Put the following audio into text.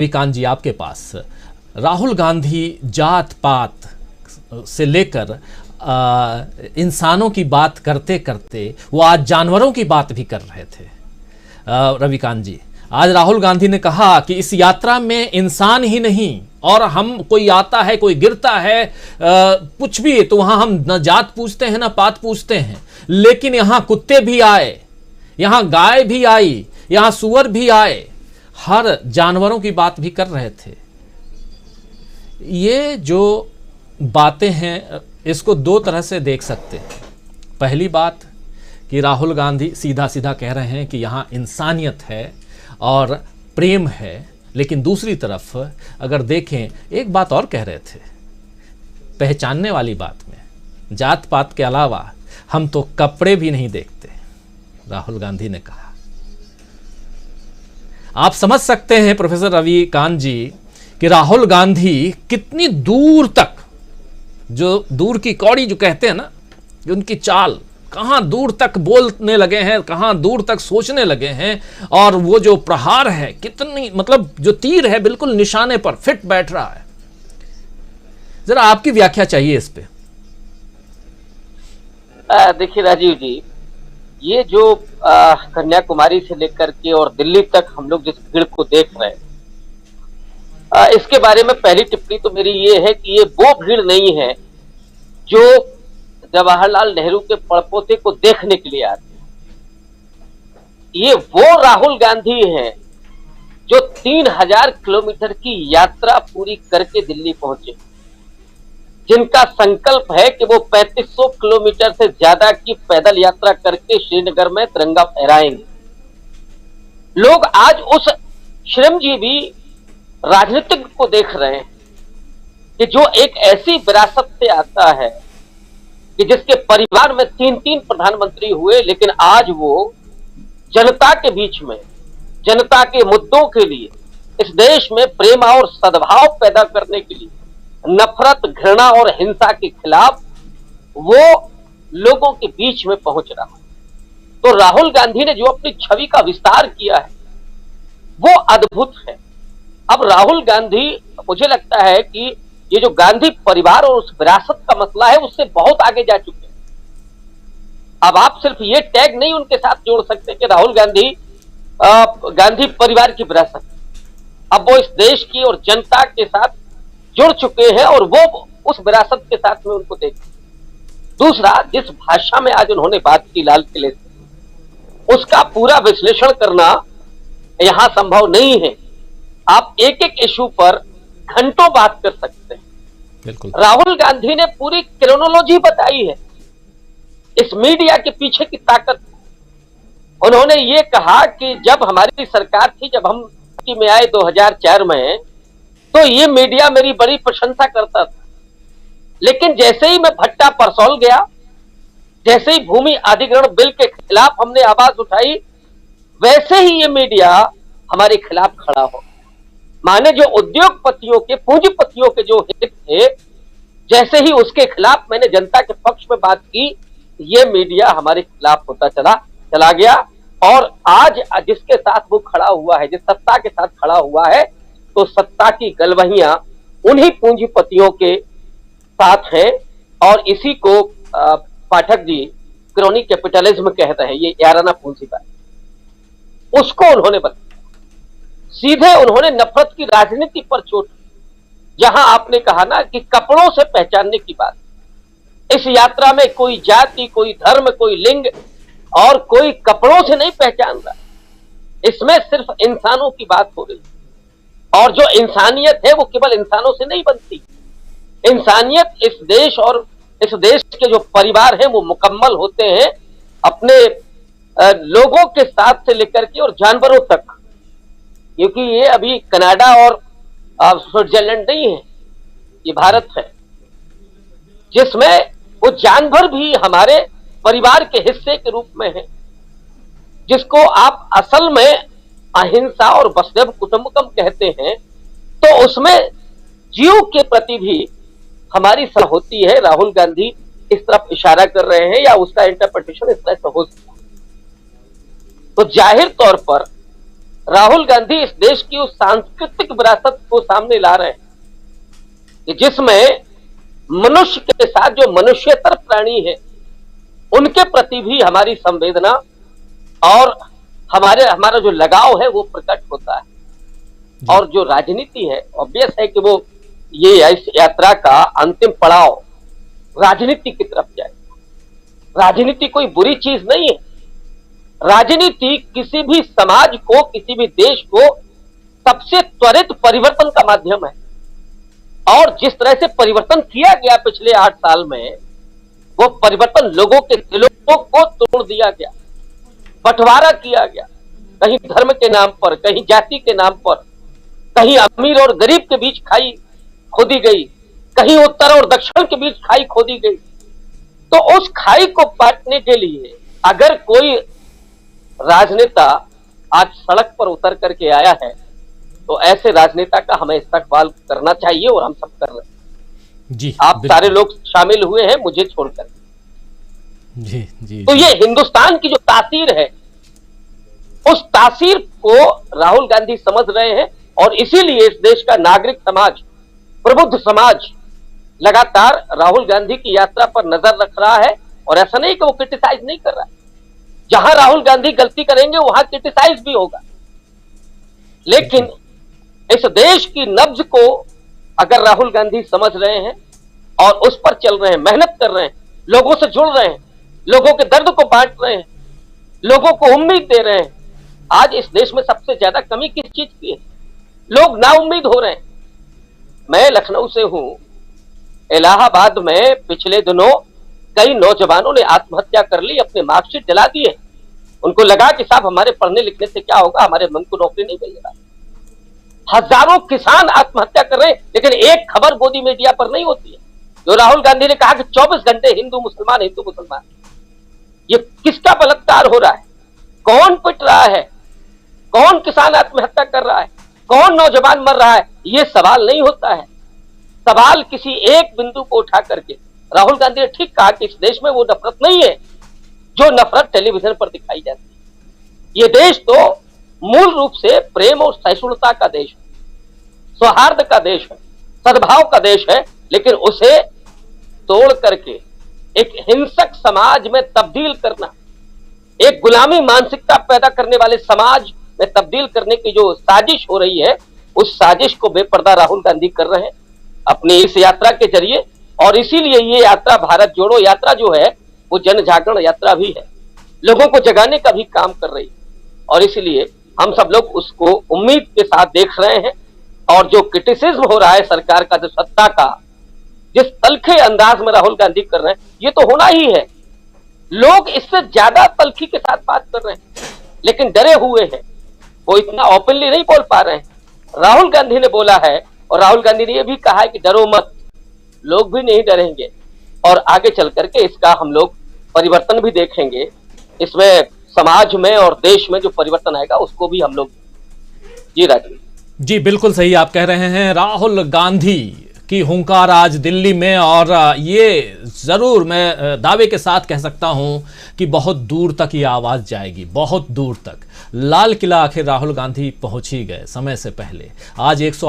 रविकांत जी आपके पास, राहुल गांधी जात पात से लेकर इंसानों की बात करते करते वो आज जानवरों की बात भी कर रहे थे। रविकांत जी, आज राहुल गांधी ने कहा कि इस यात्रा में इंसान ही नहीं और हम, कोई आता है कोई गिरता है कुछ भी, तो वहां हम न जात पूछते हैं न पात पूछते हैं, लेकिन यहां कुत्ते भी आए, यहां गाय भी आई, यहां सुअर भी आए, हर जानवरों की बात भी कर रहे थे। ये जो बातें हैं इसको दो तरह से देख सकते हैं। पहली बात कि राहुल गांधी सीधा सीधा कह रहे हैं कि यहाँ इंसानियत है और प्रेम है, लेकिन दूसरी तरफ अगर देखें एक बात और कह रहे थे, पहचानने वाली बात में जात पात के अलावा हम तो कपड़े भी नहीं देखते, राहुल गांधी ने कहा। आप समझ सकते हैं प्रोफेसर रविकांत जी कि राहुल गांधी कितनी दूर तक, जो दूर की कौड़ी जो कहते हैं ना, कि उनकी चाल कहां दूर तक बोलने लगे हैं, कहां दूर तक सोचने लगे हैं, और वो जो प्रहार है कितनी, मतलब जो तीर है बिल्कुल निशाने पर फिट बैठ रहा है। जरा आपकी व्याख्या चाहिए इस पे। देखिए राजीव जी, ये जो कन्याकुमारी से लेकर के और दिल्ली तक हम लोग जिस भीड़ को देख रहे हैं, इसके बारे में पहली टिप्पणी तो मेरी ये है कि ये वो भीड़ नहीं है जो जवाहरलाल नेहरू के पड़पोते को देखने के लिए आती है। ये वो राहुल गांधी हैं जो 3000 किलोमीटर की यात्रा पूरी करके दिल्ली पहुंचे, जिनका संकल्प है कि वो 3500 किलोमीटर से ज्यादा की पैदल यात्रा करके श्रीनगर में तिरंगा फहराएंगे। लोग आज उस श्रमजीवी राजनीतिज्ञ को देख रहे हैं कि जो एक ऐसी विरासत से आता है कि जिसके परिवार में 3-3 प्रधानमंत्री हुए, लेकिन आज वो जनता के बीच में, जनता के मुद्दों के लिए, इस देश में प्रेम और सद्भाव पैदा करने के लिए, नफरत, घृणा और हिंसा के खिलाफ वो लोगों के बीच में पहुंच रहा है। तो राहुल गांधी ने जो अपनी छवि का विस्तार किया है वो अद्भुत है। अब राहुल गांधी, मुझे लगता है कि ये जो गांधी परिवार और उस विरासत का मसला है उससे बहुत आगे जा चुके हैं। अब आप सिर्फ ये टैग नहीं उनके साथ जोड़ सकते कि राहुल गांधी गांधी परिवार की विरासत, अब वो इस देश की और जनता के साथ जुड़ चुके हैं और वो उस विरासत के साथ में उनको देख। दूसरा, जिस भाषा में आज उन्होंने बात की लाल किले से, उसका पूरा विश्लेषण करना यहां संभव नहीं है। आप एक एक इशू पर घंटों बात कर सकते हैं। बिल्कुल। राहुल गांधी ने पूरी क्रोनोलॉजी बताई है, इस मीडिया के पीछे की ताकत। उन्होंने ये कहा कि जब हमारी सरकार थी, जब हम में आए 2004 में, तो ये मीडिया मेरी बड़ी प्रशंसा करता था, लेकिन जैसे ही मैं भट्टा परसौल गया, जैसे ही भूमि अधिग्रहण बिल के खिलाफ हमने आवाज उठाई, वैसे ही ये मीडिया हमारे खिलाफ खड़ा हो। माने जो उद्योगपतियों के, पूंजीपतियों के जो हित थे, जैसे ही उसके खिलाफ मैंने जनता के पक्ष में बात की, ये मीडिया हमारे खिलाफ होता चला गया। और आज जिसके साथ वो खड़ा हुआ है, जिस सत्ता के साथ खड़ा हुआ है, तो सत्ता की गलवहियां उन्हीं पूंजीपतियों के साथ है। और इसी को पाठक जी क्रोनी कैपिटलिज्म कहते हैं, ये याराना पूंजीवाद, उसको उन्होंने बताया। सीधे उन्होंने नफरत की राजनीति पर चोट, जहां आपने कहा ना कि कपड़ों से पहचानने की बात, इस यात्रा में कोई जाति, कोई धर्म, कोई लिंग और कोई कपड़ों से नहीं पहचान रहा, इसमें सिर्फ इंसानों की बात हो रही। और जो इंसानियत है वो केवल इंसानों से नहीं बनती। इंसानियत इस देश और इस देश के जो परिवार हैं वो मुकम्मल होते हैं अपने लोगों के साथ से लेकर के और जानवरों तक, क्योंकि ये अभी कनाडा और स्विट्जरलैंड नहीं है, ये भारत है, जिसमें वो जानवर भी हमारे परिवार के हिस्से के रूप में है, जिसको आप असल में अहिंसा और वसुधैव कुटुंबकम कहते हैं। तो उसमें जीव के प्रति भी हमारी सलाह होती है। राहुल गांधी इस तरफ इशारा कर रहे हैं या उसका इंटरप्रिटेशन इस तरह से हो सकता है। तो जाहिर तौर पर राहुल गांधी इस देश की उस सांस्कृतिक विरासत को सामने ला रहे हैं कि जिसमें मनुष्य के साथ जो मनुष्यतर प्राणी है उनके प्रति भी हमारी संवेदना और हमारा जो लगाव है वो प्रकट होता है। और जो राजनीति है, ऑब्वियस है कि वो ये इस यात्रा का अंतिम पड़ाव राजनीति की तरफ जाएगा। राजनीति कोई बुरी चीज नहीं है। राजनीति किसी भी समाज को, किसी भी देश को सबसे त्वरित परिवर्तन का माध्यम है। और जिस तरह से परिवर्तन किया गया पिछले 8 साल में, वो परिवर्तन लोगों के दिलों को तोड़ दिया गया, बंटवारा किया गया, कहीं धर्म के नाम पर, कहीं जाति के नाम पर, कहीं अमीर और गरीब के बीच खाई खोदी गई, कहीं उत्तर और दक्षिण के बीच खाई खोदी गई। तो उस खाई को पाटने के लिए अगर कोई राजनेता आज सड़क पर उतर करके आया है तो ऐसे राजनेता का हमें इस्तकबाल करना चाहिए, और हम सब कर रहे हैं। जी, आप सारे लोग शामिल हुए हैं मुझे छोड़कर। जी जी। तो ये हिंदुस्तान की जो तासीर है, उस तासीर को राहुल गांधी समझ रहे हैं, और इसीलिए इस देश का नागरिक समाज, प्रबुद्ध समाज लगातार राहुल गांधी की यात्रा पर नजर रख रहा है। और ऐसा नहीं कि वो क्रिटिसाइज नहीं कर रहा है, जहां राहुल गांधी गलती करेंगे वहां क्रिटिसाइज भी होगा, लेकिन इस देश की नब्ज को अगर राहुल गांधी समझ रहे हैं और उस पर चल रहे हैं, मेहनत कर रहे हैं, लोगों से जुड़ रहे हैं, लोगों के दर्द को बांट रहे हैं, लोगों को उम्मीद दे रहे हैं। आज इस देश में सबसे ज्यादा कमी किस चीज की है? लोग नाउम्मीद हो रहे हैं। मैं लखनऊ से हूं। इलाहाबाद में पिछले दिनों कई नौजवानों ने आत्महत्या कर ली, अपने मार्कशीट जला दिए। उनको लगा कि साहब हमारे पढ़ने लिखने से क्या होगा, हमारे मन को नौकरी नहीं मिलेगा। हजारों किसान आत्महत्या कर रहे हैं, लेकिन एक खबर गोदी मीडिया पर नहीं होती है। जो राहुल गांधी ने कहा कि 24 घंटे हिंदू मुसलमान, हिंदू मुसलमान, ये किसका बलात्कार हो रहा है? कौन पिट रहा है? कौन किसान आत्महत्या कर रहा है? कौन नौजवान मर रहा है? ये सवाल नहीं होता है। सवाल किसी एक बिंदु को उठा करके राहुल गांधी ने ठीक कहा कि इस देश में वो नफरत नहीं है जो नफरत टेलीविजन पर दिखाई जाती है। ये देश तो मूल रूप से प्रेम और सहिष्णुता का देश है, सौहार्द का देश है, सद्भाव का देश है, लेकिन उसे तोड़ करके एक हिंसक समाज में तब्दील करना, एक गुलामी मानसिकता पैदा करने वाले समाज में तब्दील करने की जो साजिश हो रही है, उस साजिश को बेपर्दा राहुल गांधी कर रहे हैं अपनी इस यात्रा के जरिए। और इसीलिए ये यात्रा, भारत जोड़ो यात्रा जो है, वो जन जागरण यात्रा भी है, लोगों को जगाने का भी काम कर रही है। और इसीलिए हम सब लोग उसको उम्मीद के साथ देख रहे हैं। और जो क्रिटिसिज्म हो रहा है सरकार का, जो सत्ता का, जिस तलखे अंदाज में राहुल गांधी कर रहे हैं, ये तो होना ही है। लोग इससे ज्यादा तलखी के साथ बात कर रहे हैं, लेकिन डरे हुए हैं, वो इतना ओपनली नहीं बोल पा रहे हैं। राहुल गांधी ने बोला है, और राहुल गांधी ने यह भी कहा है कि डरो मत, लोग भी नहीं डरेंगे, और आगे चल करके इसका हम लोग परिवर्तन भी देखेंगे। इसमें समाज में और देश में जो परिवर्तन आएगा उसको भी हम लोग। जी राजवीर जी, बिल्कुल सही आप कह रहे हैं। राहुल गांधी की हुंकार आज दिल्ली में, और ये जरूर मैं दावे के साथ कह सकता हूं कि बहुत दूर तक ये आवाज जाएगी, बहुत दूर तक। लाल किला आखिर राहुल गांधी पहुंच ही गए समय से पहले। आज 108